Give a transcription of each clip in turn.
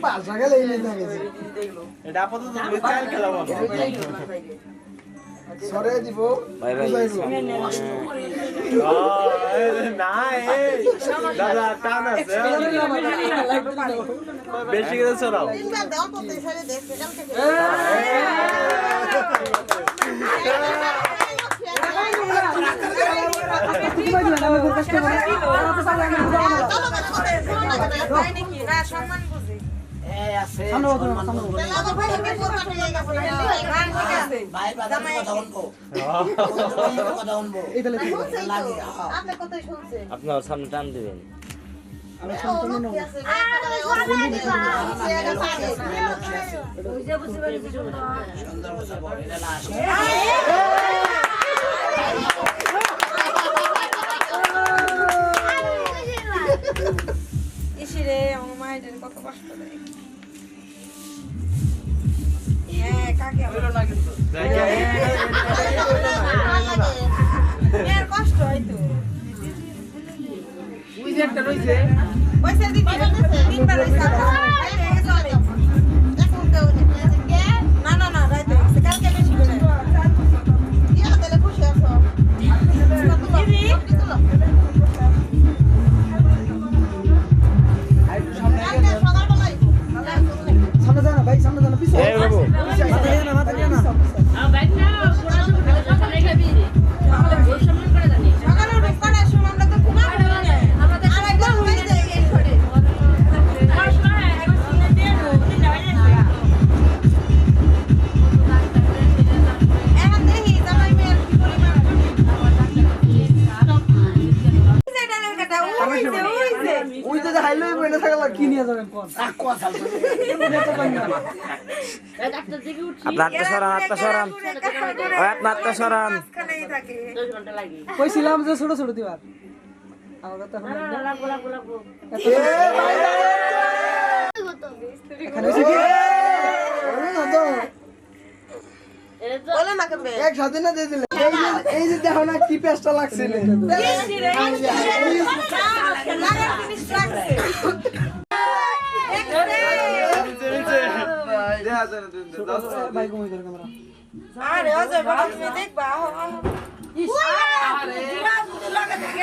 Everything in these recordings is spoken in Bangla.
পাঁচটা গেলে এই নিয়ে গেছে এটা আপাতত চাল খেলাবো সরে দিব ভাই ভাই না দাদা টান আছে বেশি করে সরাও আপনার সামনে টান দিবেন ইসিরে আমার মায়ের কত কষ্ট দেয় হ্যাঁ কাকে হলো না কিন্তু এর কষ্ট হয়তো ওই যে একটা রইছে পয়সা দিতে তিনবার রইছে না না না রাইতে কালকে বেশি করে ইয়া তাহলে খুশি আছো সামনে যাও না ভাই সামনে যাও না পিছে এই বাবু মাথা দিয়ে না বাইক না পুরো সকালে রেখে দিই আমরা ভোর সময় করে জানি সকালে রোপণের সময় আমরা তো ঘুমাই না আমাদের আরেকবার হয়ে যায় এই ছড়ে আর সময় একবার শুনে দিয়ে উঠে যাওয়া যায় এখন দেখি জামাই মেয়ের কি পরিমাণ সেটার কথা ওইছে ওই তো হাইলো বইনা থাকলা কি নিয়ে যাবেন কোন ডাক্তার থেকে উঠছি আপনার আত্মা সরান ওই আপনার আত্মা সরান খানেই থাকে 10 ঘন্টা লাগে কইছিলাম যে ছোট ছোট দিবার আমার কথা না না লাগবো লাগবো লাগবো এখানে এসে কি ওরে না তো এই তো বলে না কেমনে এক সাথে না দিয়ে দিলে এই যে দেখো না কি পেস্টটা লাগছে রে লাগার জিনিস লাগছে ভাই কমাই ধরে ক্যামেরা আরে অজয় বড় তুমি দেখবা আরে লাগা থাকে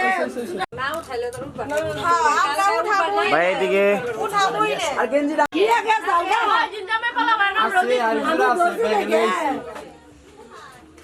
না উঠাইলে তো উঠবা হ্যাঁ আমরা উঠাবো ভাই এদিকে উঠাবই না আর গেঞ্জিটা কি আগে যাও জিন্দা মে পালা বানা আছে আর জোড়া আছে